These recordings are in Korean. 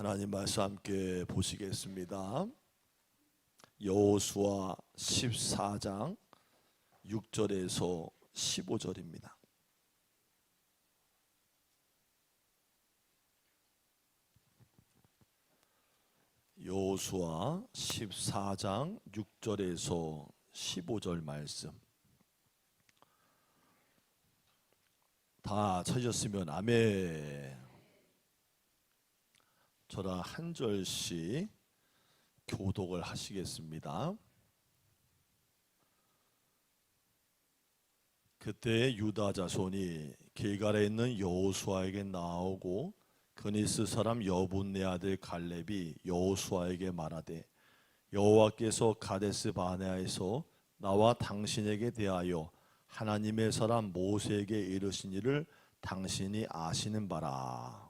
하나님 말씀 함께 보시겠습니다. 여호수아 14장 6절에서 15절입니다. 여호수아 14장 6절에서 15절 말씀. 다 찾으셨으면 아멘. 저랑 한 절씩 교독을 하시겠습니다. 그때 유다 자손이 길갈에 있는 여호수아에게 나오고 그니스 사람 여분네 아들 갈렙이 여호수아에게 말하되 여호와께서 가데스 바네아에서 나와 당신에게 대하여 하나님의 사람 모세에게 이르신 일을 당신이 아시는 바라.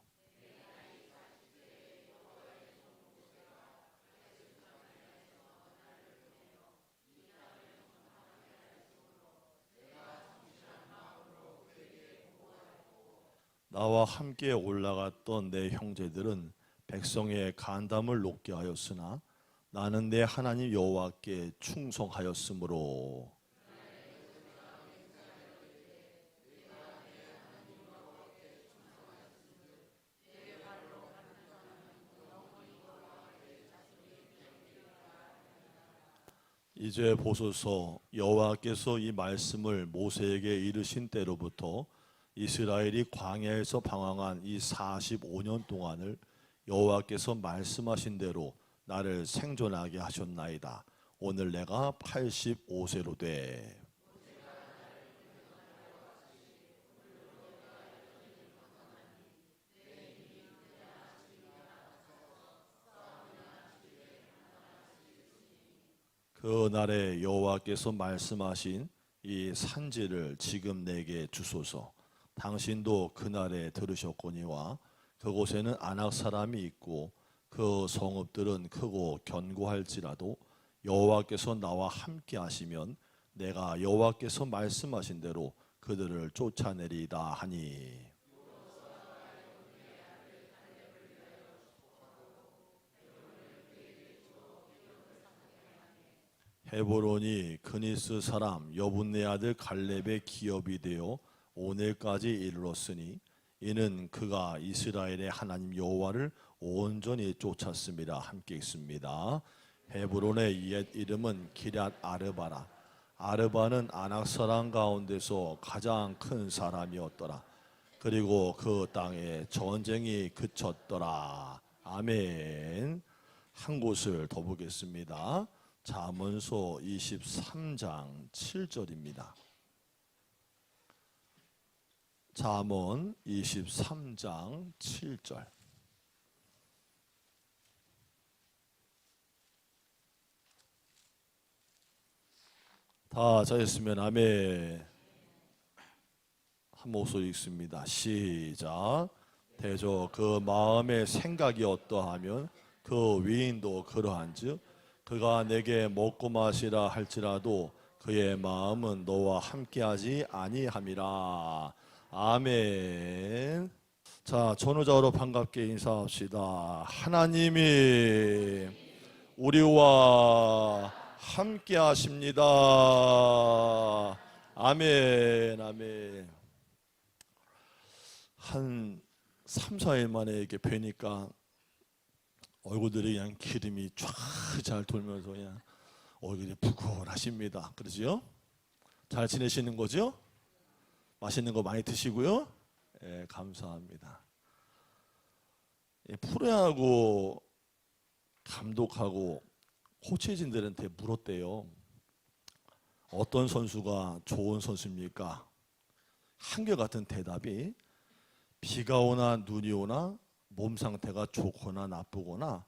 나와 함께 올라갔던 내 형제들은 백성의 간담을 높게 하였으나 나는 내 하나님 여호와께 충성하였으므로 이제 보소서, 여호와께서 이 말씀을 모세에게 이르신 때로부터 이스라엘이 광야에서 방황한 이 45년 동안을 여호와께서 말씀하신 대로 나를 생존하게 하셨나이다. 오늘 내가 85세로 돼. 그 날에 여호와께서 말씀하신 이 산지를 지금 내게 주소서. 당신도 그날에 들으셨거니와 그곳에는 아낙 사람이 있고 그 성읍들은 크고 견고할지라도 여호와께서 나와 함께 하시면 내가 여호와께서 말씀하신 대로 그들을 쫓아내리이다 하니, 헤브론이 그니스 사람 여분네 아들 갈렙의 기업이 되어 오늘까지 이르렀으니 이는 그가 이스라엘의 하나님 여호와를 온전히 쫓았습니다. 함께 읽습니다. 헤브론의 옛 이름은 기럇 아르바라. 아르바는 아낙 사람 가운데서 가장 큰 사람이었더라. 그리고 그 땅에 전쟁이 그쳤더라. 아멘. 한 곳을 더 보겠습니다. 잠언서 23장 7절입니다. 잠언 23장 7절. 다 찾았으면 아멘. 한 목소리 읽습니다. 시작. 대저 그 마음의 생각이 어떠하면 그 위인도 그러한즉 그가 내게 먹고 마시라 할지라도 그의 마음은 너와 함께하지 아니함이라. 아멘. 자, 전우자로 반갑게 인사합시다. 하나님이 우리와 함께 하십니다. 아멘. 아멘. 한 3, 4일 만에 이렇게 뵈니까 얼굴들이 그냥 기름이 쫙 잘 돌면서 그냥 얼굴이 부글하십니다. 그러지요? 잘 지내시는 거죠? 맛있는 거 많이 드시고요. 예, 감사합니다. 예, 프로야구 감독하고 코치진들한테 물었대요. 어떤 선수가 좋은 선수입니까? 한결같은 대답이 비가 오나 눈이 오나 몸 상태가 좋거나 나쁘거나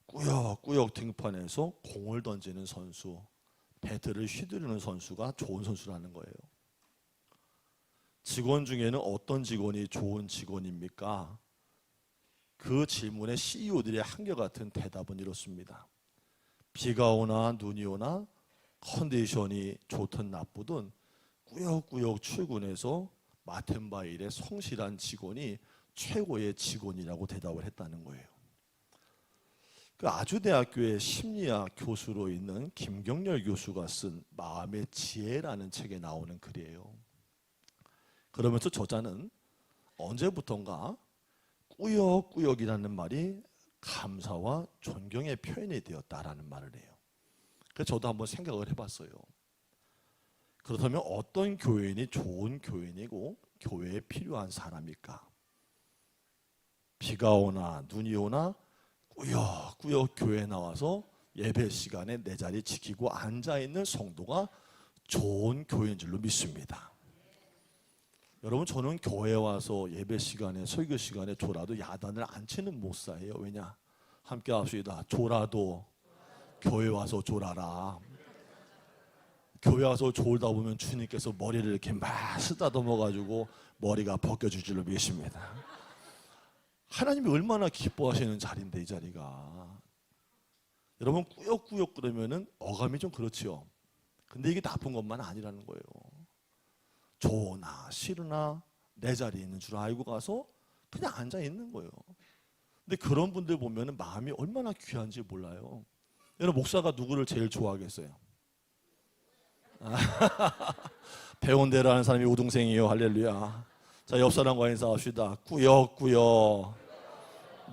꾸역꾸역 등판해서 공을 던지는 선수, 배트를 휘두르는 선수가 좋은 선수라는 거예요. 직원 중에는 어떤 직원이 좋은 직원입니까? 그 질문에 CEO들의 한결같은 대답은 이렇습니다. 비가 오나 눈이 오나 컨디션이 좋든 나쁘든 꾸역꾸역 출근해서 맡은 바 일에 성실한 직원이 최고의 직원이라고 대답을 했다는 거예요. 그 아주대학교의 심리학 교수로 있는 김경렬 교수가 쓴 마음의 지혜라는 책에 나오는 글이에요. 그러면서 저자는 언제부턴가 꾸역꾸역이라는 말이 감사와 존경의 표현이 되었다라는 말을 해요. 그래서 저도 한번 생각을 해봤어요. 그렇다면 어떤 교인이 좋은 교인이고 교회에 필요한 사람일까? 비가 오나 눈이 오나 꾸역꾸역 교회에 나와서 예배 시간에 내 자리 지키고 앉아있는 성도가 좋은 교회인 줄로 믿습니다. 여러분, 저는 교회에 와서 예배 시간에 설교 시간에 졸아도 야단을 안 치는 목사예요. 왜냐? 함께 합시다. 졸아도 교회 와서 졸아라. 교회 와서 졸다 보면 주님께서 머리를 이렇게 막 쓰다듬어 가지고 머리가 벗겨질 줄로 믿습니다. 하나님이 얼마나 기뻐하시는 자리인데 이 자리가. 여러분, 꾸역꾸역 그러면은 어감이 좀 그렇지요. 근데 이게 나쁜 것만 아니라는 거예요. 좋으나 싫으나 내 자리에 있는 줄 알고 가서 그냥 앉아 있는 거예요. 근데 그런 분들 보면은 마음이 얼마나 귀한지 몰라요. 여러분, 목사가 누구를 제일 좋아하겠어요? 배운 대로 하는 사람이 우등생이요. 할렐루야. 자, 옆 사람과 인사합시다. 꾸역꾸역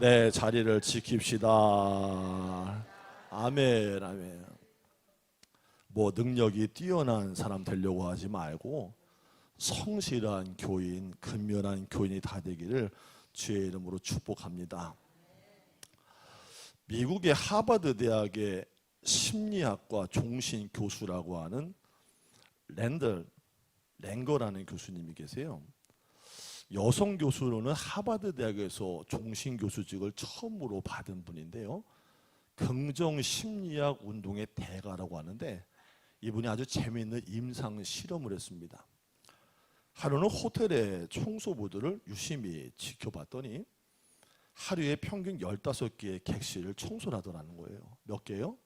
내 자리를 지킵시다. 아멘, 아멘. 뭐 능력이 뛰어난 사람 되려고 하지 말고 성실한 교인, 근면한 교인이 다 되기를 주의 이름으로 축복합니다. 미국의 하버드 대학의 심리학과 종신 교수라고 하는 랭거라는 교수님이 계세요. 여성 교수로는 하버드 대학에서 종신 교수직을 처음으로 받은 분인데요. 긍정 심리학 운동의 대가라고 하는데 이분이 아주 재미있는 임상 실험을 했습니다. 하루는 호텔의 청소부들을 유심히 지켜봤더니 하루에 평균 15개의 객실을 청소를 하더라는 거예요. 몇 개요?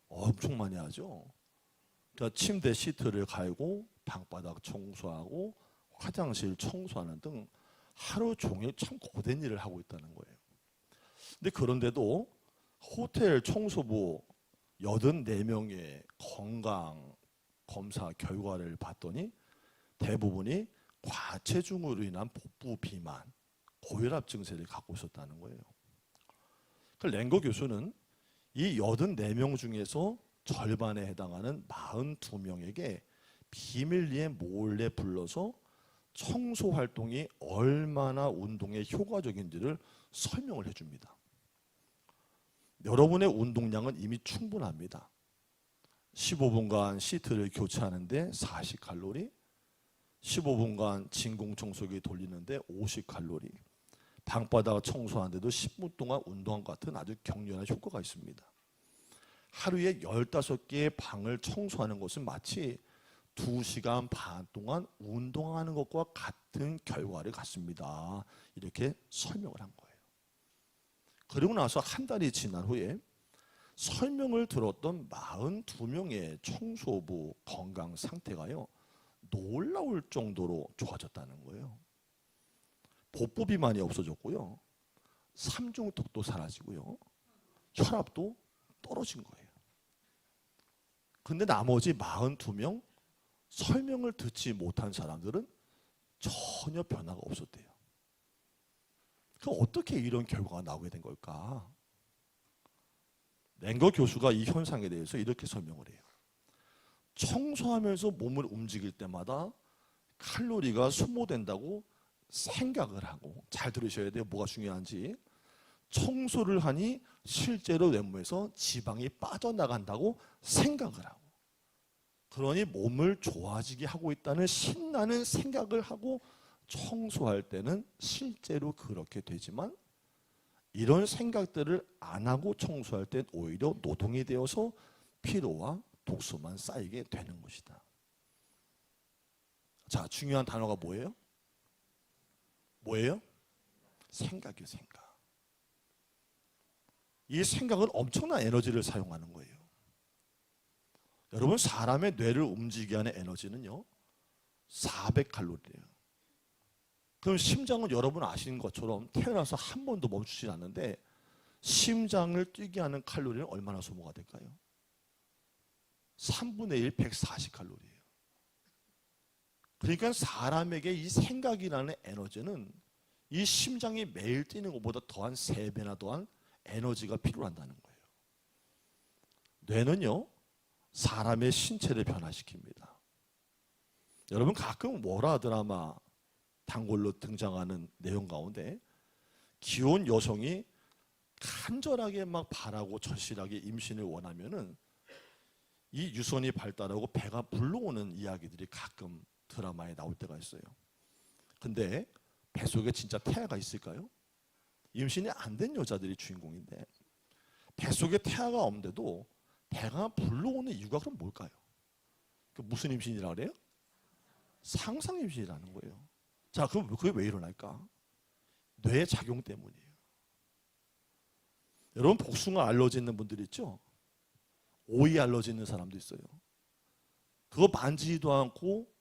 엄청 많이 하죠. 그러니까 침대 시트를 갈고 방바닥 청소하고 화장실 청소하는 등 하루 종일 참 고된 일을 하고 있다는 거예요. 근데 그런데도 호텔 청소부 84명의 건강 검사 결과를 봤더니 대부분이 과체중으로 인한 복부 비만, 고혈압 증세를 갖고 있었다는 거예요. 그 랭거 교수는 이 84명 중에서 절반에 해당하는 42명에게 비밀리에 몰래 불러서 청소 활동이 얼마나 운동에 효과적인지를 설명을 해줍니다. 여러분의 운동량은 이미 충분합니다. 15분간 시트를 교체하는데 40칼로리, 15분간 진공청소기 돌리는데 50칼로리, 방바닥 청소하는데도 10분 동안 운동한 것 같은 아주 격렬한 효과가 있습니다. 하루에 15개의 방을 청소하는 것은 마치 2시간 반 동안 운동하는 것과 같은 결과를 갖습니다. 이렇게 설명을 한 거예요. 그리고 나서 한 달이 지난 후에 설명을 들었던 42명의 청소부 건강 상태가요, 놀라울 정도로 좋아졌다는 거예요. 복부 비만이 없어졌고요, 삼중턱도 사라지고요, 혈압도 떨어진 거예요. 근데 나머지 42명 설명을 듣지 못한 사람들은 전혀 변화가 없었대요. 그럼 어떻게 이런 결과가 나오게 된 걸까? 랭거 교수가 이 현상에 대해서 이렇게 설명을 해요. 청소하면서 몸을 움직일 때마다 칼로리가 소모된다고 생각을 하고, 잘 들으셔야 돼요. 뭐가 중요한지. 청소를 하니 실제로 외모에서 지방이 빠져나간다고 생각을 하고, 그러니 몸을 좋아지게 하고 있다는 신나는 생각을 하고 청소할 때는 실제로 그렇게 되지만, 이런 생각들을 안 하고 청소할 땐 오히려 노동이 되어서 피로와 독소만 쌓이게 되는 것이다. 자, 중요한 단어가 뭐예요? 뭐예요? 생각이요, 생각. 이 생각은 엄청난 에너지를 사용하는 거예요. 여러분, 사람의 뇌를 움직이게 하는 에너지는요 400칼로리예요. 그럼 심장은 여러분 아시는 것처럼 태어나서 한 번도 멈추지 않는데 심장을 뛰게 하는 칼로리는 얼마나 소모가 될까요? 3분의 1, 140칼로리예요. 그러니까 사람에게 이 생각이라는 에너지는 이 심장이 매일 뛰는 것보다 더한 3배나 더한 에너지가 필요한다는 거예요. 뇌는요, 사람의 신체를 변화시킵니다. 여러분 가끔 월화 드라마 단골로 등장하는 내용 가운데 귀여운 여성이 간절하게 막 바라고 절실하게 임신을 원하면은 이 유선이 발달하고 배가 불러오는 이야기들이 가끔 드라마에 나올 때가 있어요. 근데 뱃속에 진짜 태아가 있을까요? 임신이 안 된 여자들이 주인공인데 뱃속에 태아가 없는데도 배가 불러오는 이유가 그럼 뭘까요? 그 무슨 임신이라 그래요? 상상 임신이라는 거예요. 자, 그럼 그게 왜 일어날까? 뇌 작용 때문이에요. 여러분 복숭아 알러지 있는 분들 있죠? 오이 알러지 있는 사람도 있어요. 그거 만지지도 않고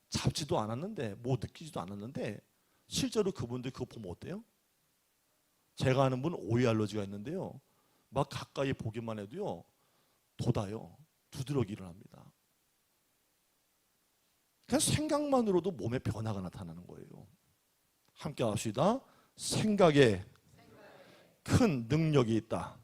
잡지도 않았는데 뭐 느끼지도 않았는데 실제로 그분들 그거 보면 어때요? 제가 아는 분은 오이 알러지가 있는데요. 막 가까이 보기만 해도요. 돋아요. 두드러기 일어납니다. 그냥 생각만으로도 몸에 변화가 나타나는 거예요. 함께 합시다. 생각에 큰 능력이 있다.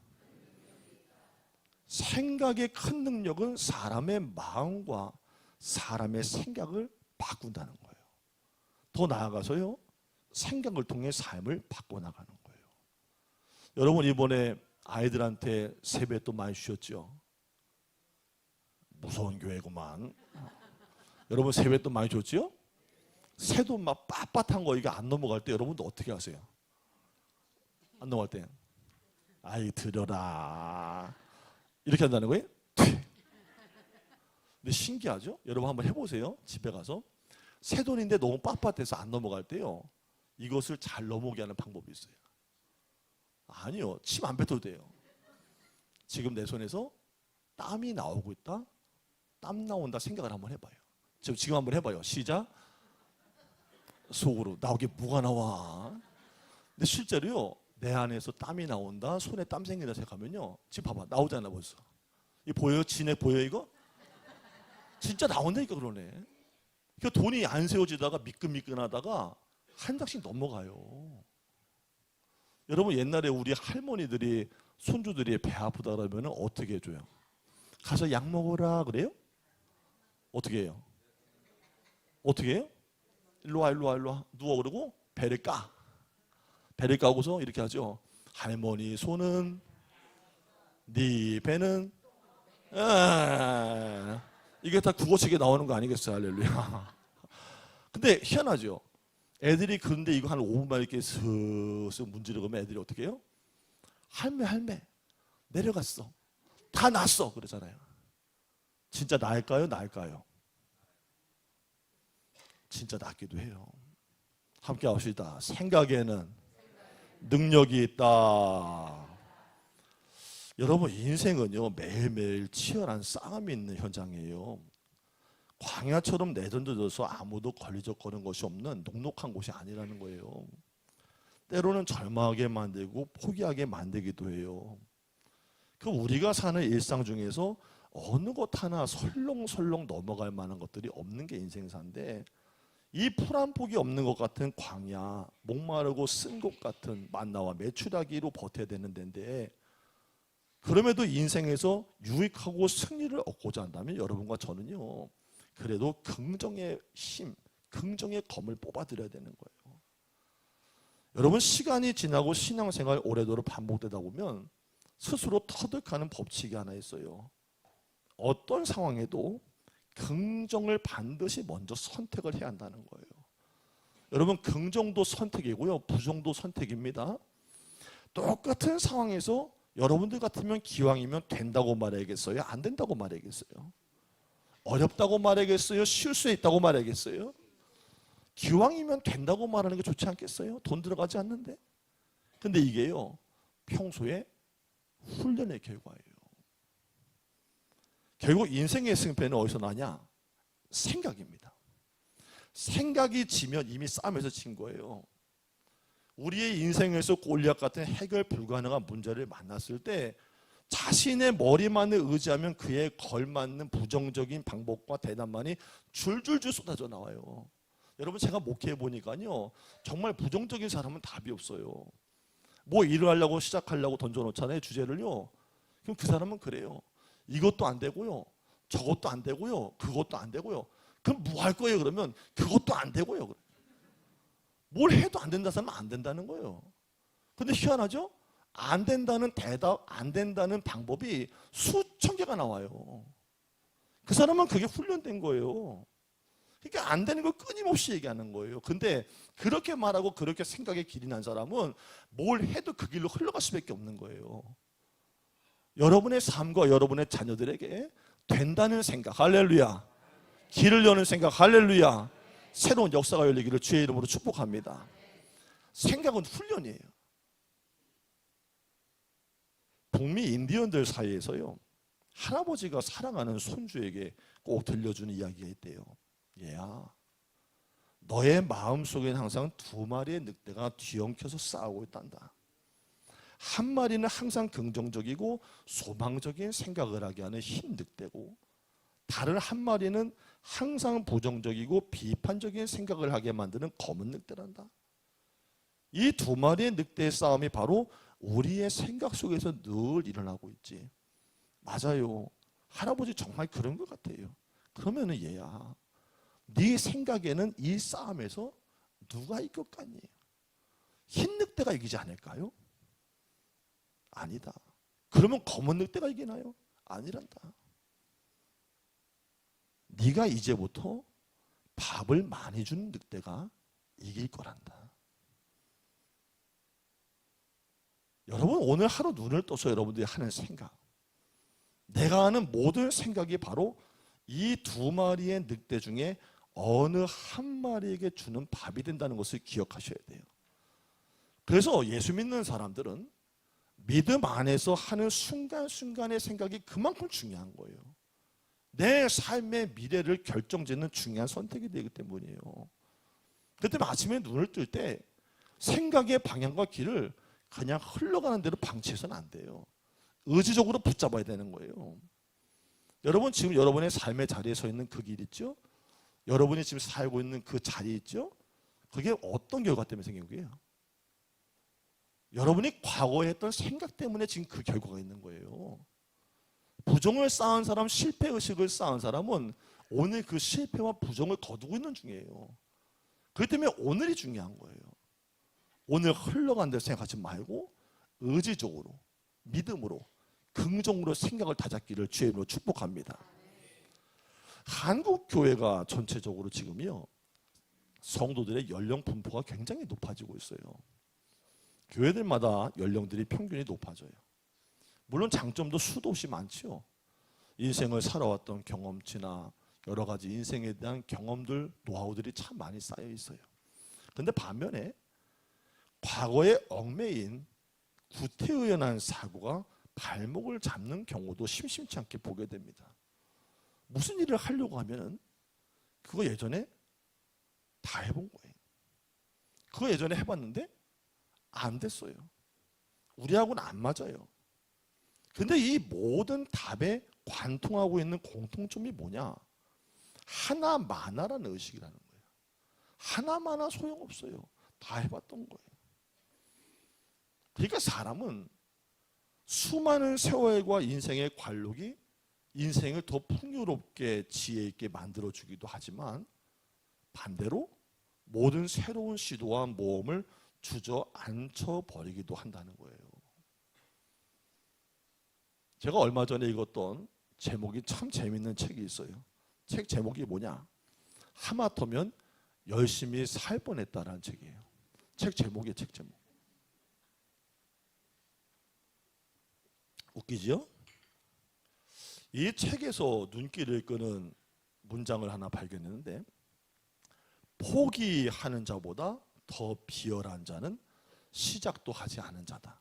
생각의 큰 능력은 사람의 마음과 사람의 생각을 바꾼다는 거예요. 더 나아가서요. 생각을 통해 삶을 바꿔나가는 거예요. 여러분 이번에 아이들한테 세뱃돈 많이 주셨죠? 무서운 교회구만. 여러분 세뱃돈 많이 줬죠? 새돈 막 빳빳한 거 이게 안 넘어갈 때 여러분도 어떻게 하세요? 안 넘어갈 때 아이 드려라 이렇게 한다는 거예요? 근데 신기하죠? 여러분 한번 해보세요. 집에 가서 새돈인데 너무 빳빳해서 안 넘어갈 때요. 이것을 잘 넘어오게 하는 방법이 있어요. 아니요. 침 안 뱉어도 돼요. 지금 내 손에서 땀이 나오고 있다. 땀 나온다 생각을 한번 해봐요. 지금 한번 해봐요. 시작. 속으로 나오게 뭐가 나와. 근데 실제로요. 내 안에서 땀이 나온다. 손에 땀 생긴다 생각하면요. 지금 봐봐. 나오잖아 벌써. 이 보여요? 진액 보여 이거? 진짜 나온다니까 그러네. 그 돈이 안 세워지다가 미끈미끈하다가 한 장씩 넘어가요. 여러분 옛날에 우리 할머니들이 손주들이 배 아프다 그러면 어떻게 해줘요? 가서 약 먹어라 그래요? 어떻게 해요? 어떻게 해요? 일로 와 일로 와 일로 와 누워 그러고 배를 까. 배를 까고서 이렇게 하죠. 할머니 손은 네 배는 이게 다 국어책에 나오는 거 아니겠어요? 할렐루야. 근데 희한하죠. 애들이 그런데 이거 한 5분만 이렇게 슥슥 문지르면 애들이 어떻게 해요? 할매 내려갔어. 다 났어 그러잖아요. 진짜 나을까요? 나을까요? 진짜 낫기도 해요. 함께 합시다. 생각에는 능력이 있다. 여러분 인생은요 매일매일 치열한 싸움이 있는 현장이에요. 광야처럼 내던져져서 아무도 걸리적거리는 것이 없는 녹록한 곳이 아니라는 거예요. 때로는 절망하게 만들고 포기하게 만들기도 해요. 그 우리가 사는 일상 중에서 어느 것 하나 설렁설렁 넘어갈 만한 것들이 없는 게 인생사인데 이 풀 한 폭이 없는 것 같은 광야, 목마르고 쓴 곳 같은 만나와 메추라기로 버텨야 되는 데인데 그럼에도 인생에서 유익하고 승리를 얻고자 한다면 여러분과 저는요 그래도 긍정의 힘, 긍정의 검을 뽑아드려야 되는 거예요. 여러분 시간이 지나고 신앙생활 오래도록 반복되다 보면 스스로 터득하는 법칙이 하나 있어요. 어떤 상황에도 긍정을 반드시 먼저 선택을 해야 한다는 거예요. 여러분 긍정도 선택이고요. 부정도 선택입니다. 똑같은 상황에서 여러분들 같으면 기왕이면 된다고 말해야겠어요? 안 된다고 말해야겠어요? 어렵다고 말해야겠어요? 쉴 수 있다고 말해야겠어요? 기왕이면 된다고 말하는 게 좋지 않겠어요? 돈 들어가지 않는데. 근데 이게요. 평소에 훈련의 결과예요. 결국 인생의 승패는 어디서 나냐? 생각입니다. 생각이 지면 이미 싸움에서 진 거예요. 우리의 인생에서 골리앗 같은 해결 불가능한 문제를 만났을 때 자신의 머리만을 의지하면 그에 걸맞는 부정적인 방법과 대답만이 줄줄줄 쏟아져 나와요. 여러분, 제가 목회해 보니까요, 정말 부정적인 사람은 답이 없어요. 뭐 일을 하려고 시작하려고 던져놓잖아요, 주제를요. 그럼 그 사람은 그래요. 이것도 안 되고요, 저것도 안 되고요, 그것도 안 되고요. 그럼 뭐 할 거예요? 그러면 그것도 안 되고요. 뭘 해도 안 된다는 사람은 안 된다는 거예요. 근데 희한하죠? 안 된다는 대답, 안 된다는 방법이 수천 개가 나와요. 그 사람은 그게 훈련된 거예요. 그러니까 안 되는 걸 끊임없이 얘기하는 거예요. 근데 그렇게 말하고 그렇게 생각에 길이 난 사람은 뭘 해도 그 길로 흘러갈 수밖에 없는 거예요. 여러분의 삶과 여러분의 자녀들에게 된다는 생각, 할렐루야. 길을 여는 생각, 할렐루야. 새로운 역사가 열리기를 주의 이름으로 축복합니다. 생각은 훈련이에요. 북미 인디언들 사이에서요, 할아버지가 사랑하는 손주에게 꼭 들려주는 이야기가 있대요. 얘야, 너의 마음속에는 항상 두 마리의 늑대가 뒤엉켜서 싸우고 있단다. 한 마리는 항상 긍정적이고 소망적인 생각을 하게 하는 흰 늑대고, 다른 한 마리는 항상 부정적이고 비판적인 생각을 하게 만드는 검은 늑대란다. 이 두 마리의 늑대의 싸움이 바로 우리의 생각 속에서 늘 일어나고 있지. 맞아요. 할아버지 정말 그런 것 같아요. 그러면은 얘야, 네 생각에는 이 싸움에서 누가 이길 것 같니? 흰 늑대가 이기지 않을까요? 아니다. 그러면 검은 늑대가 이기나요? 아니란다. 네가 이제부터 밥을 많이 주는 늑대가 이길 거란다. 여러분, 오늘 하루 눈을 떠서 여러분들이 하는 생각, 내가 하는 모든 생각이 바로 이 두 마리의 늑대 중에 어느 한 마리에게 주는 밥이 된다는 것을 기억하셔야 돼요. 그래서 예수 믿는 사람들은 믿음 안에서 하는 순간순간의 생각이 그만큼 중요한 거예요. 내 삶의 미래를 결정짓는 중요한 선택이 되기 때문이에요. 그때 아침에 눈을 뜰 때 생각의 방향과 길을 그냥 흘러가는 대로 방치해서는 안 돼요. 의지적으로 붙잡아야 되는 거예요. 여러분, 지금 여러분의 삶의 자리에 서 있는 그 길 있죠? 여러분이 지금 살고 있는 그 자리 있죠? 그게 어떤 결과 때문에 생긴 거예요? 여러분이 과거에 했던 생각 때문에 지금 그 결과가 있는 거예요. 부정을 쌓은 사람, 실패의식을 쌓은 사람은 오늘 그 실패와 부정을 거두고 있는 중이에요. 그렇기 때문에 오늘이 중요한 거예요. 오늘 흘러간 대로 생각하지 말고 의지적으로, 믿음으로, 긍정으로 생각을 다잡기를 주의 이름으로 축복합니다. 한국 교회가 전체적으로 지금요, 성도들의 연령 분포가 굉장히 높아지고 있어요. 교회들마다 연령들이 평균이 높아져요. 물론 장점도 수도 없이 많지요. 인생을 살아왔던 경험치나 여러 가지 인생에 대한 경험들, 노하우들이 참 많이 쌓여 있어요. 그런데 반면에 과거에 얽매인 구태의연한 사고가 발목을 잡는 경우도 심심치 않게 보게 됩니다. 무슨 일을 하려고 하면은 그거 예전에 다 해본 거예요. 그거 예전에 해봤는데 안 됐어요. 우리하고는 안 맞아요. 근데 이 모든 답에 관통하고 있는 공통점이 뭐냐? 하나마나라는 의식이라는 거예요. 하나마나 소용없어요. 다 해봤던 거예요. 그러니까 사람은 수많은 세월과 인생의 관록이 인생을 더 풍요롭게 지혜 있게 만들어주기도 하지만 반대로 모든 새로운 시도와 모험을 주저앉혀버리기도 한다는 거예요. 제가 얼마 전에 읽었던 제목이 참 재밌는 책이 있어요. 책 제목이 뭐냐? 하마터면 열심히 살 뻔했다라는 책이에요. 책 제목이에요. 책 제목. 웃기죠? 이 책에서 눈길을 끄는 문장을 하나 발견했는데, 포기하는 자보다 더 비열한 자는 시작도 하지 않은 자다.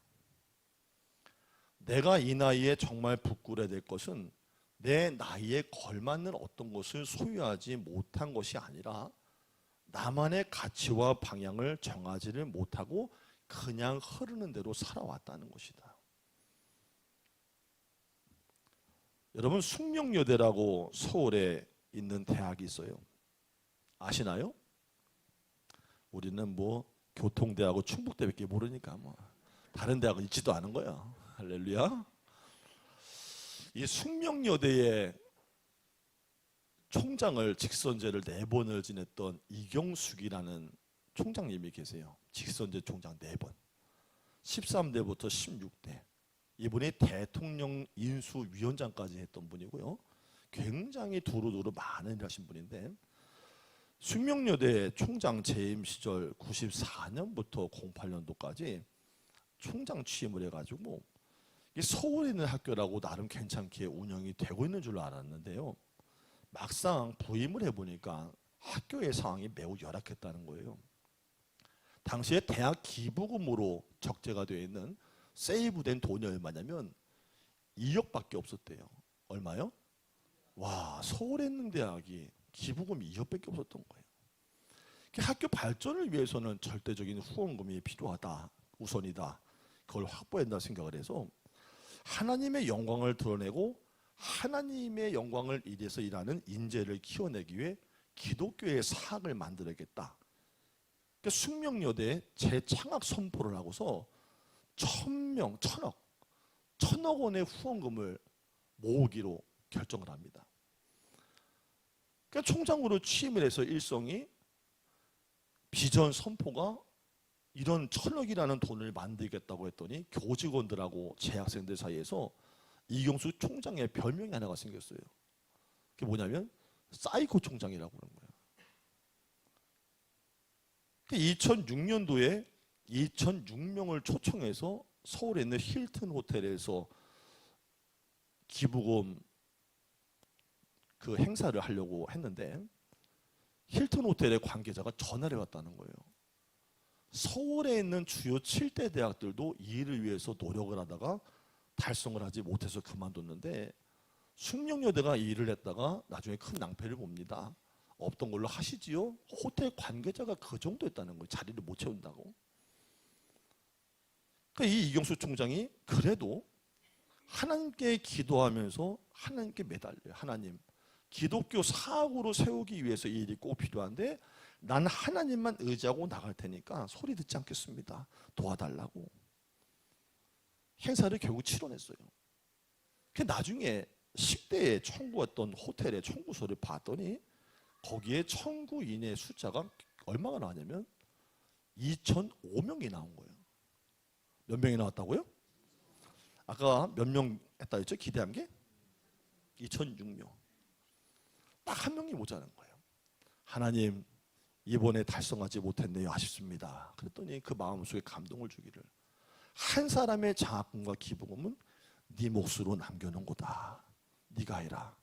내가 이 나이에 정말 부끄러야 될 것은 내 나이에 걸맞는 어떤 것을 소유하지 못한 것이 아니라 나만의 가치와 방향을 정하지를 못하고 그냥 흐르는 대로 살아왔다는 것이다. 여러분, 숙명여대라고 서울에 있는 대학이 있어요. 아시나요? 우리는 뭐 교통대하고 충북대밖에 모르니까 뭐 다른 대학은 있지도 않은 거야. 할렐루야. 이 숙명여대의 총장을 직선제를 4번을 지냈던 이경숙이라는 총장님이 계세요. 직선제 총장 4번. 13대부터 16대. 이분이 대통령 인수위원장까지 했던 분이고요. 굉장히 두루두루 많은 일을 하신 분인데, 숙명여대 총장 재임 시절 94년부터 08년도까지 총장 취임을 해가지고 서울에 있는 학교라고 나름 괜찮게 운영이 되고 있는 줄 알았는데요. 막상 부임을 해보니까 학교의 상황이 매우 열악했다는 거예요. 당시에 대학 기부금으로 적재가 되어 있는 세이브된 돈이 얼마냐면 2억밖에 없었대요. 얼마요? 와, 서울에 있는 대학이 기부금이 2억밖에 없었던 거예요. 학교 발전을 위해서는 절대적인 후원금이 필요하다, 우선이다. 그걸 확보해야 된다 생각을 해서 하나님의 영광을 드러내고 하나님의 영광을 위해서 일하는 인재를 키워내기 위해 기독교의 사학을 만들어야겠다. 그러니까 숙명여대에 재창학 선포를 하고서 1000명, 1000억 원의 후원금을 모으기로 결정을 합니다. 그러니까 총장으로 취임을 해서 일성이 비전 선포가 이런 1000억이라는 돈을 만들겠다고 했더니 교직원들하고 재학생들 사이에서 이경수 총장의 별명이 하나가 생겼어요. 그게 뭐냐면 사이코 총장이라고 그런 거예요. 2006년도에 2006명을 초청해서 서울에 있는 힐튼 호텔에서 기부금 그 행사를 하려고 했는데 힐튼 호텔의 관계자가 전화를 왔다는 거예요. 서울에 있는 주요 7대 대학들도 이 일을 위해서 노력을 하다가 달성을 하지 못해서 그만뒀는데 숙명여대가 이 일을 했다가 나중에 큰 낭패를 봅니다. 없던 걸로 하시지요? 호텔 관계자가 그 정도였다는 거예요. 자리를 못 채운다고. 그러니까 이 이경수 총장이 그래도 하나님께 기도하면서 하나님께 매달려요. 하나님, 기독교 사학으로 세우기 위해서 이 일이 꼭 필요한데 난 하나님만 의지하고 나갈 테니까 소리 듣지 않겠습니다. 도와달라고. 행사를 결국 치러냈어요. 나중에 10대에 청구했던 호텔의 청구서를 봤더니 거기에 청구인의 숫자가 얼마가 나왔냐면 2005명이 나온 거예요. 몇 명이 나왔다고요? 아까 몇 명 했다 했죠? 기대한 게? 2006명. 딱 한 명이 모자란 거예요. 하나님, 이번에 달성하지 못했네요. 아쉽습니다. 그랬더니 그 마음속에 감동을 주기를, 한 사람의 장학금과 기부금은 네 몫으로 남겨놓은 거다. 네가 해라.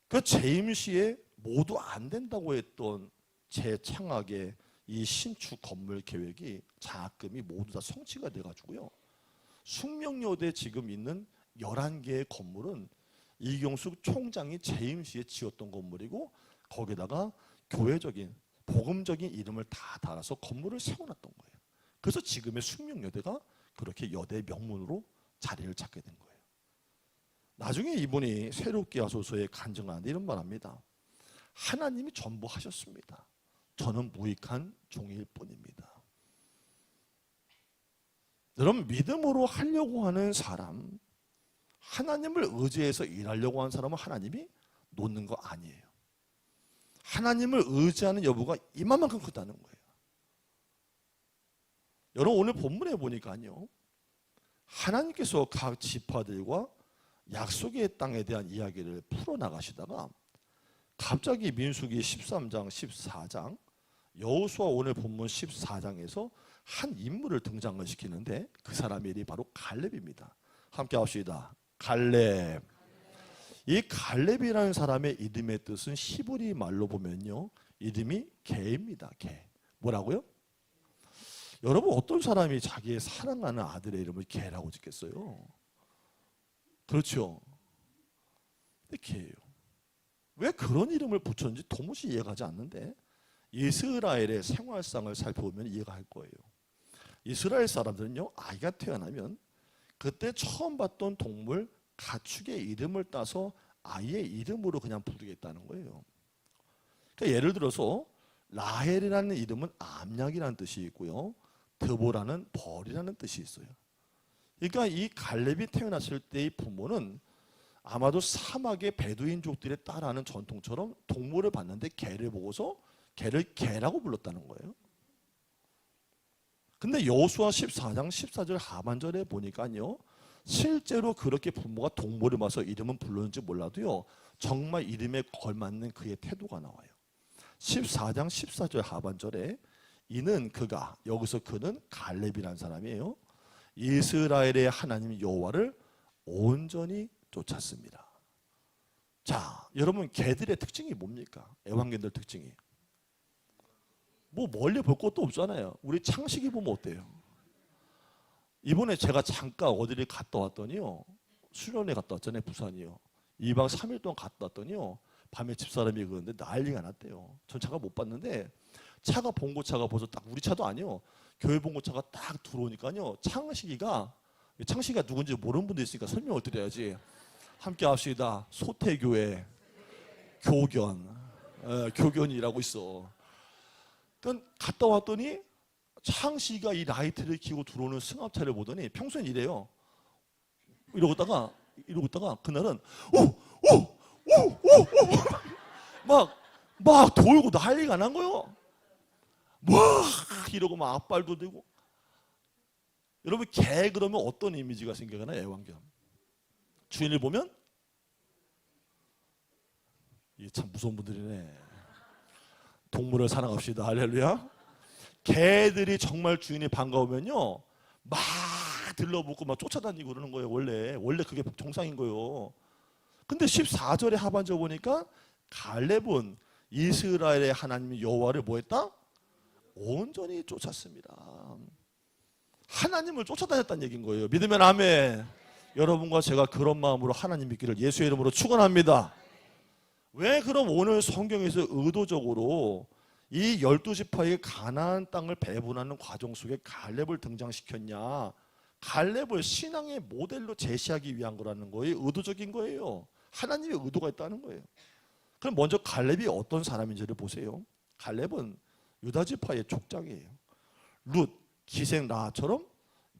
그 재임 시에 모두 안 된다고 했던 재창학의 이 신축 건물 계획이 장학금이 모두 다 성취가 돼가지고요. 숙명여대 지금 있는 11개의 건물은 이경숙 총장이 재임 시에 지었던 건물이고 거기다가 교회적인 복음적인 이름을 다 달아서 건물을 세워놨던 거예요. 그래서 지금의 숙명여대가 그렇게 여대 명문으로 자리를 찾게 된 거예요. 나중에 이분이 새롭게 하소서에 간증하는데 이런 말합니다. 하나님이 전부 하셨습니다. 저는 무익한 종일 뿐입니다. 여러분, 믿음으로 하려고 하는 사람, 하나님을 의지해서 일하려고 하는 사람은 하나님이 놓는 거 아니에요. 하나님을 의지하는 여부가 이만큼 크다는 거예요. 여러분, 오늘 본문에 보니까요, 하나님께서 각 지파들과 약속의 땅에 대한 이야기를 풀어나가시다가 갑자기 민수기 13장, 14장, 여호수아 오늘 본문 14장에서 한 인물을 등장을 시키는데 그 사람의 이름이 바로 갈렙입니다. 함께 합시다. 갈렙. 이 갈렙이라는 사람의 이름의 뜻은 히브리 말로 보면요, 이름이 개입니다. 개. 뭐라고요? 여러분, 어떤 사람이 자기의 사랑하는 아들의 이름을 개라고 짓겠어요? 그렇죠. 근데 개예요. 왜 그런 이름을 붙였는지 도무지 이해가지 않는데 이스라엘의 생활상을 살펴보면 이해가 할 거예요. 이스라엘 사람들은요, 아이가 태어나면 그때 처음 봤던 동물, 가축의 이름을 따서 아이의 이름으로 그냥 부르겠다는 거예요. 그러니까 예를 들어서 라헬이라는 이름은 암약이라는 뜻이 있고요, 드보라는 벌이라는 뜻이 있어요. 그러니까 이 갈렙이 태어났을 때의 부모는 아마도 사막의 베두인족들의 따라하는 전통처럼 동물을 봤는데 개를 보고서 개를 개라고 불렀다는 거예요. 근데 여호수아 14장 14절 하반절에 보니까요, 실제로 그렇게 부모가 동물을 봐서 이름은 불렀는지 몰라도요, 정말 이름에 걸맞는 그의 태도가 나와요. 14장 14절 하반절에 이는 그가, 여기서 그는 갈렙이라는 사람이에요. 이스라엘의 하나님 여호와를 온전히 쫓았습니다. 자, 여러분, 개들의 특징이 뭡니까? 애완견들 특징이 뭐 멀리 볼 것도 없잖아요. 우리 창식이 보면 어때요? 이번에 제가 잠깐 어디를 갔다 왔더니요, 수련회 갔다 왔잖아요. 부산이요. 2박 3일 동안 갔다 왔더니요, 밤에 집사람이 그러는데 난리가 났대요. 전 차가 못 봤는데 차가 봉고차가 벌써 딱 우리 차도 아니요, 교회 봉고차가 딱 들어오니까요, 창식이가 누군지 모르는 분도 있으니까 설명을 드려야지. 함께 합시다. 소태교회 교견이라고 있어. 그러니까 갔다 왔더니 창식이가 이 라이트를 켜고 들어오는 승합차를 보더니 평소엔 이래요. 이러고 있다가 그날은 막 돌고 난리가 난 거예요. 막 이러고 막 앞발도 대고. 여러분, 개 그러면 어떤 이미지가 생겨나요? 애완견. 주인을 보면 이게 참 무서운 분들이네. 동물을 사랑합시다. 할렐루야. 개들이 정말 주인이 반가우면요, 막 들러붙고 막 쫓아다니고 그러는 거예요. 원래 그게 정상인 거예요. 근데 14절의 하반절 보니까 갈렙은 이스라엘의 하나님 여호와를 뭐했다? 온전히 쫓았습니다. 하나님을 쫓아다녔다는 얘기인 거예요. 믿으면 아멘. 여러분과 제가 그런 마음으로 하나님 믿기를 예수의 이름으로 축원합니다. 왜 그럼 오늘 성경에서 의도적으로 이 12지파의 가나안 땅을 배분하는 과정 속에 갈렙을 등장시켰냐? 갈렙을 신앙의 모델로 제시하기 위한 거라는 거예요. 의도적인 거예요. 하나님의 의도가 있다는 거예요. 그럼 먼저 갈렙이 어떤 사람인지를 보세요. 갈렙은 유다지파의 족장이에요. 룻, 기생 라하처럼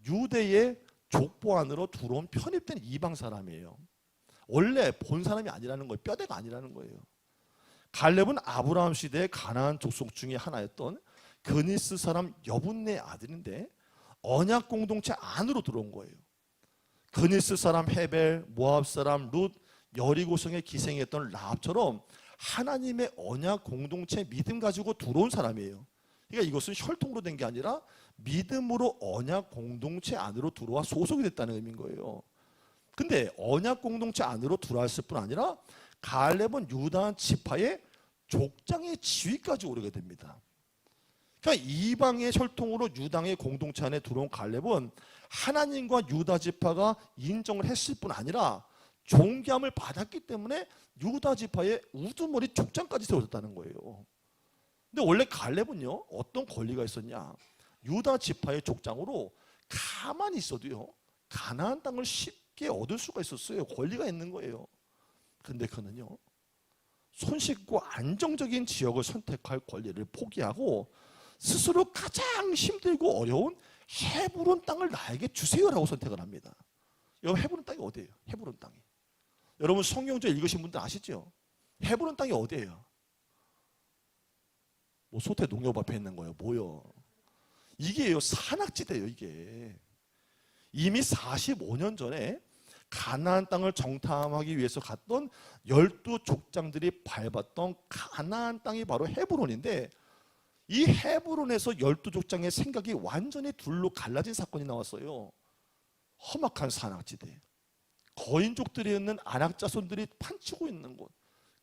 유대의 족보 안으로 들어온 편입된 이방 사람이에요. 원래 본 사람이 아니라는 거예요. 뼈대가 아니라는 거예요. 갈렙은 아브라함 시대의 가나안 족속 중에 하나였던 그니스 사람 여분네 아들인데 언약 공동체 안으로 들어온 거예요. 그니스 사람 헤벨, 모압 사람 룻, 여리고성에 기생했던 라합처럼 하나님의 언약 공동체 믿음 가지고 들어온 사람이에요. 그러니까 이것은 혈통으로 된 게 아니라 믿음으로 언약 공동체 안으로 들어와 소속이 됐다는 의미인 거예요. 근데 언약 공동체 안으로 들어왔을 뿐 아니라 갈렙은 유다 지파의 족장의 지위까지 오르게 됩니다. 그러니까 이방의 혈통으로 유다의 공동체 안에 들어온 갈렙은 하나님과 유다 지파가 인정을 했을 뿐 아니라 존귀함을 받았기 때문에 유다 지파의 우두머리 족장까지 세워졌다는 거예요. 근데 원래 갈렙은요, 어떤 권리가 있었냐? 유다 지파의 족장으로 가만히 있어도요, 가나안 땅을 쉽게 얻을 수가 있었어요. 권리가 있는 거예요. 근데 그는요, 손쉽고 안정적인 지역을 선택할 권리를 포기하고 스스로 가장 힘들고 어려운 헤브론 땅을 나에게 주세요라고 선택을 합니다. 여러분, 헤브론 땅이 어디예요? 헤브론 땅이. 여러분, 성경적 읽으신 분들 아시죠? 헤브론 땅이 어디예요? 뭐 소태 농협 앞에 있는 거예요. 뭐요? 이게요, 산악지대예요. 이게 이미 45년 전에 가나안 땅을 정탐하기 위해서 갔던 12족장들이 밟았던 가나안 땅이 바로 헤브론인데, 이 헤브론에서 12족장의 생각이 완전히 둘로 갈라진 사건이 나왔어요. 험악한 산악지대, 거인족들이 있는 안악자손들이 판치고 있는 곳,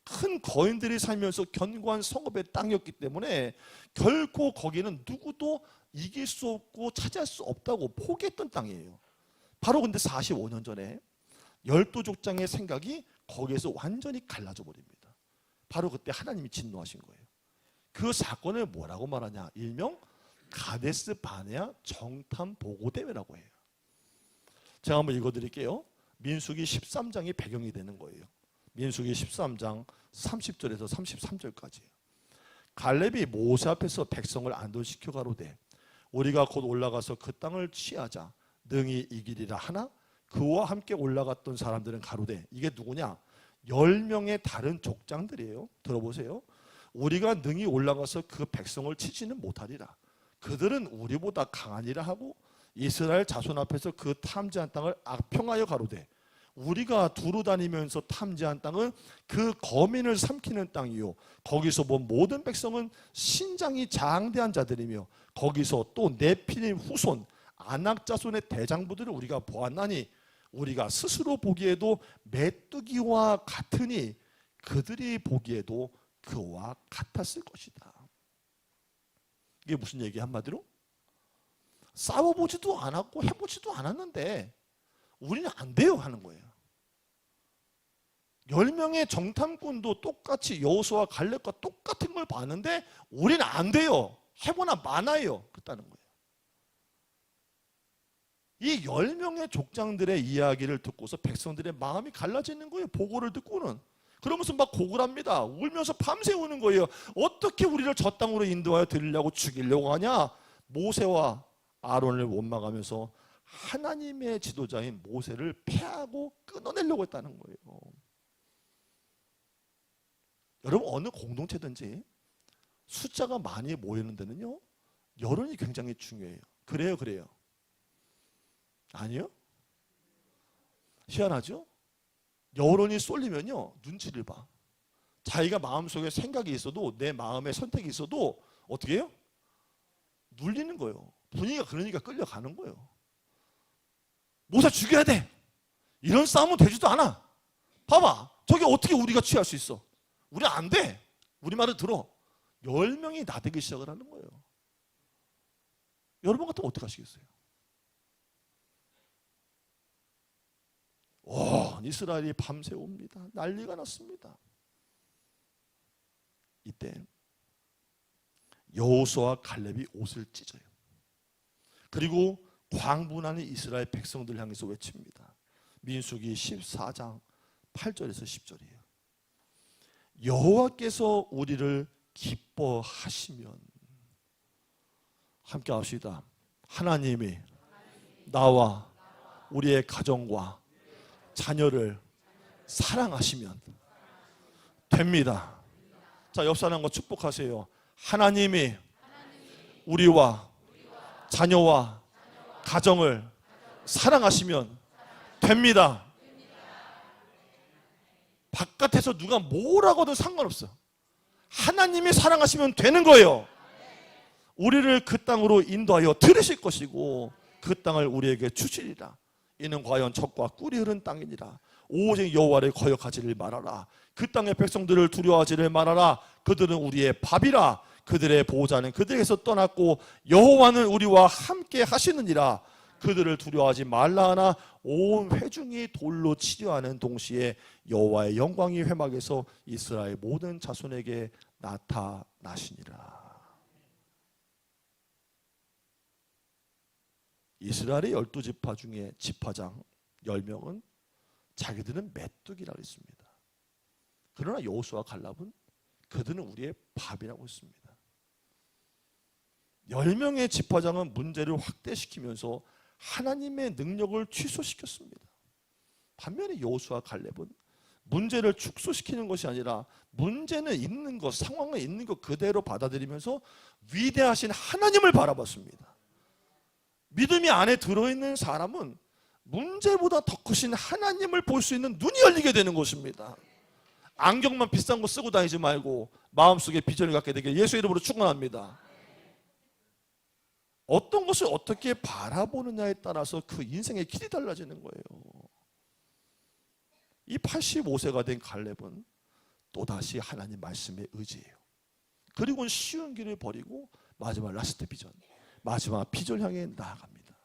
큰 거인들이 살면서 견고한 성읍의 땅이었기 때문에 결코 거기는 누구도 이길 수 없고 차지할 수 없다고 포기했던 땅이에요. 바로 근데 45년 전에 12족장의 생각이 거기에서 완전히 갈라져 버립니다. 바로 그때 하나님이 진노하신 거예요. 그 사건을 뭐라고 말하냐? 일명 가데스 바네아 정탐 보고 대회라고 해요. 제가 한번 읽어드릴게요. 민수기 13장이 배경이 되는 거예요. 민수기 13장 30절에서 33절까지. 갈렙이 모세 앞에서 백성을 안도시켜 가로되 우리가 곧 올라가서 그 땅을 취하자 능히 이기리라 하나 그와 함께 올라갔던 사람들은 가로되 이게 누구냐? 10명의 다른 족장들이에요. 들어보세요. 우리가 능히 올라가서 그 백성을 치지는 못하리라. 그들은 우리보다 강하니라 하고 이스라엘 자손 앞에서 그 탐지한 땅을 악평하여 가로되 우리가 두루 다니면서 탐지한 땅은 그 거민을 삼키는 땅이요 거기서 본 모든 백성은 신장이 장대한 자들이며 거기서 또 네피림 후손 아낙 자손의 대장부들을 우리가 보았나니 우리가 스스로 보기에도 메뚜기와 같으니 그들이 보기에도 그와 같았을 것이다. 이게 무슨 얘기? 한마디로 싸워보지도 않았고 해보지도 않았는데 우리는 안 돼요 하는 거예요. 10명의 정탐꾼도 똑같이 여호수아와 갈렙과 똑같은 걸 봤는데 우리는 안 돼요. 해보나 마나요. 그렇다는 거예요. 이 10명의 족장들의 이야기를 듣고서 백성들의 마음이 갈라지는 거예요. 보고를 듣고는. 그러면서 막 고글합니다. 울면서 밤새 우는 거예요. 어떻게 우리를 저 땅으로 인도하여 드리려고 죽이려고 하냐? 모세와 아론을 원망하면서 하나님의 지도자인 모세를 패하고 끊어내려고 했다는 거예요. 여러분 어느 공동체든지 숫자가 많이 모이는 데는요 여론이 굉장히 중요해요. 그래요? 아니요? 희한하죠? 여론이 쏠리면요 눈치를 봐. 자기가 마음속에 생각이 있어도 내 마음에 선택이 있어도 어떻게 해요? 눌리는 거예요. 분위기가 그러니까 끌려가는 거예요. 모세 죽여야 돼. 이런 싸움은 되지도 않아. 봐봐. 저게 어떻게 우리가 취할 수 있어? 우리 안 돼. 우리 말을 들어. 10명이 나대기 시작을 하는 거예요. 여러분 같으면 어떻게 하시겠어요? 이스라엘이 밤새 옵니다. 난리가 났습니다. 이때 여호수아와 갈렙이 옷을 찢어요. 그리고 광분하는 이스라엘 백성들 향해서 외칩니다. 민수기 14장 8절에서 10절이에요. 여호와께서 우리를 기뻐하시면 함께 합시다. 하나님이 나와 우리의 가정과 자녀를 사랑하시면 됩니다. 자, 옆 사람과 축복하세요. 하나님이 우리와 자녀와 가정을 사랑하시면 됩니다. 바깥에서 누가 뭐라고든 상관없어. 하나님이 사랑하시면 되는 거예요. 우리를 그 땅으로 인도하여 들으실 것이고 그 땅을 우리에게 주시리라. 이는 과연 젖과 꿀이 흐른 땅이니라. 오직 여호와를 거역하지를 말아라. 그 땅의 백성들을 두려워하지를 말아라. 그들은 우리의 밥이라. 그들의 보호자는 그들에게서 떠났고 여호와는 우리와 함께 하시느니라. 그들을 두려워하지 말라 하나 온 회중이 돌로 치려하는 동시에 여호와의 영광이 회막에서 이스라엘 모든 자손에게 나타나시니라. 이스라엘의 12지파 중에 지파장 10명은 자기들은 메뚜기라고 했습니다. 그러나 여호수아와 갈렙은 그들은 우리의 밥이라고 했습니다. 10명의 지파장은 문제를 확대시키면서 하나님의 능력을 취소시켰습니다. 반면에 여호수아와 갈렙은 문제를 축소시키는 것이 아니라 문제는 있는 것, 상황은 있는 것 그대로 받아들이면서 위대하신 하나님을 바라봤습니다. 믿음이 안에 들어있는 사람은 문제보다 더 크신 하나님을 볼 수 있는 눈이 열리게 되는 것입니다. 안경만 비싼 거 쓰고 다니지 말고 마음속에 비전을 갖게 되길 예수 이름으로 축원합니다. 어떤 것을 어떻게 바라보느냐에 따라서 그 인생의 길이 달라지는 거예요. 이 85세가 된 갈렙은 또다시 하나님 말씀에 의지해요. 그리고 쉬운 길을 버리고 마지막 라스트 비전, 마지막 비전 향해 나아갑니다.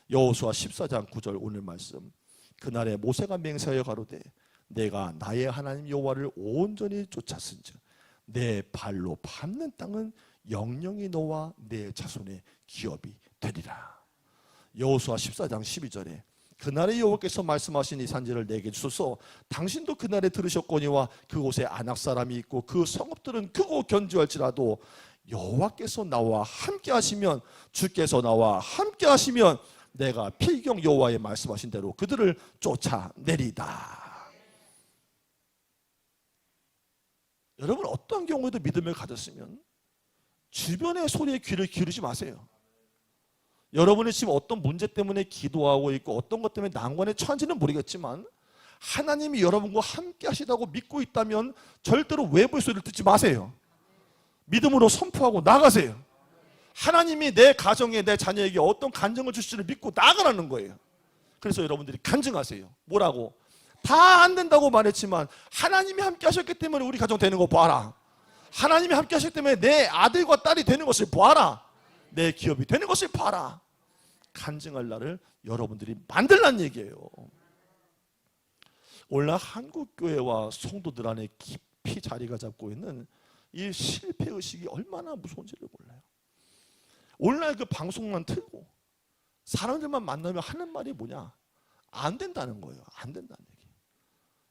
여호수아 14장 9절 오늘 말씀. 그날에 모세가 맹세하여 가로되 내가 나의 하나님 여호와를 온전히 쫓았은즉 내 발로 밟는 땅은 영영이 너와 내 자손의 기업이 되리라. 여호수아 14장 12절에 그날에 여호와께서 말씀하신 이 산지를 내게 주소서. 당신도 그날에 들으셨거니와 그곳에 아낙 사람이 있고 그 성읍들은 크고 견고할지라도 여호와께서 나와 함께 하시면, 주께서 나와 함께 하시면 내가 필경 여호와의 말씀하신 대로 그들을 쫓아내리다. 여러분, 어떤 경우에도 믿음을 가졌으면 주변의 소리에 귀를 기울이지 마세요. 여러분이 지금 어떤 문제 때문에 기도하고 있고 어떤 것 때문에 난관에 처한지는 모르겠지만 하나님이 여러분과 함께 하시다고 믿고 있다면 절대로 외부의 소리를 듣지 마세요. 믿음으로 선포하고 나가세요. 하나님이 내 가정에, 내 자녀에게 어떤 간증을 주실지를 믿고 나가라는 거예요. 그래서 여러분들이 간증하세요. 뭐라고? 다 안 된다고 말했지만 하나님이 함께 하셨기 때문에 우리 가정 되는 거 봐라. 하나님이 함께 하셨기 때문에 내 아들과 딸이 되는 것을 봐라. 내 기업이 되는 것을 봐라. 간증할 날을 여러분들이 만들란 얘기예요. 오늘날 한국교회와 성도들 안에 깊이 자리가 잡고 있는 이 실패의식이 얼마나 무서운지를 몰라요. 오늘날 그 방송만 틀고 사람들만 만나면 하는 말이 뭐냐? 안 된다는 거예요. 안 된다는 얘기.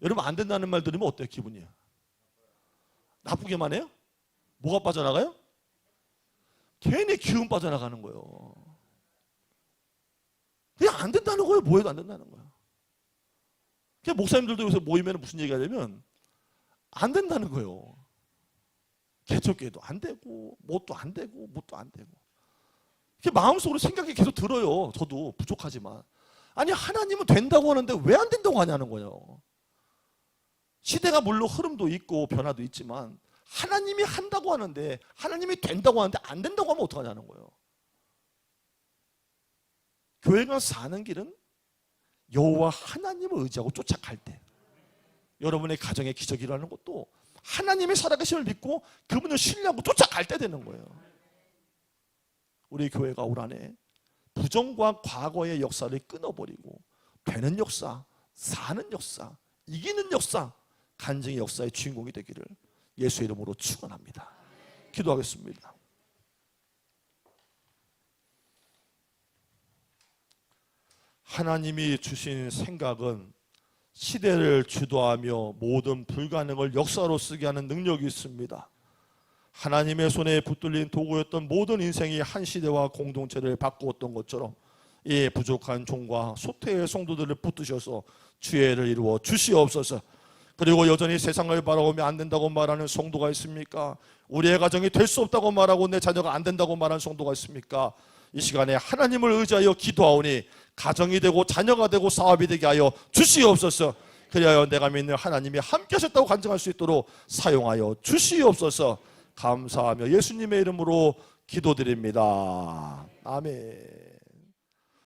여러분, 안 된다는 말 들으면 어때요? 기분이요? 나쁘게만 해요? 뭐가 빠져나가요? 괜히 기운 빠져나가는 거예요. 그냥 안 된다는 거예요. 뭐 해도 안 된다는 거예요. 그냥 목사님들도 요새 모이면 무슨 얘기가 되면 안 된다는 거예요. 개척교회도 안 되고 뭣도 안 되고 뭣도 안 되고. 이렇게 마음속으로 생각이 계속 들어요. 저도 부족하지만. 아니, 하나님은 된다고 하는데 왜 안 된다고 하냐는 거예요. 시대가 물론 흐름도 있고 변화도 있지만 하나님이 한다고 하는데, 하나님이 된다고 하는데 안 된다고 하면 어떡하냐는 거예요. 교회가 사는 길은 여호와 하나님을 의지하고 쫓아갈 때, 여러분의 가정의 기적이 일어나는 것도 하나님의 살아계심을 믿고 그분을 신뢰하고 쫓아갈 때 되는 거예요. 우리 교회가 올 한해 부정과 과거의 역사를 끊어버리고 되는 역사, 사는 역사, 이기는 역사, 간증의 역사의 주인공이 되기를 예수의 이름으로 축원합니다. 기도하겠습니다. 하나님이 주신 생각은 시대를 주도하며 모든 불가능을 역사로 쓰게 하는 능력이 있습니다. 하나님의 손에 붙들린 도구였던 모든 인생이 한 시대와 공동체를 바꾸었던 것처럼 이 부족한 종과 소태의 성도들을 붙드셔서 주애를 이루어 주시옵소서. 그리고 여전히 세상을 바라보며 안 된다고 말하는 성도가 있습니까? 우리의 가정이 될 수 없다고 말하고 내 자녀가 안 된다고 말하는 성도가 있습니까? 이 시간에 하나님을 의지하여 기도하오니 가정이 되고 자녀가 되고 사업이 되게 하여 주시옵소서. 그리하여 내가 믿는 하나님이 함께 하셨다고 간증할 수 있도록 사용하여 주시옵소서. 감사하며 예수님의 이름으로 기도드립니다. 아멘.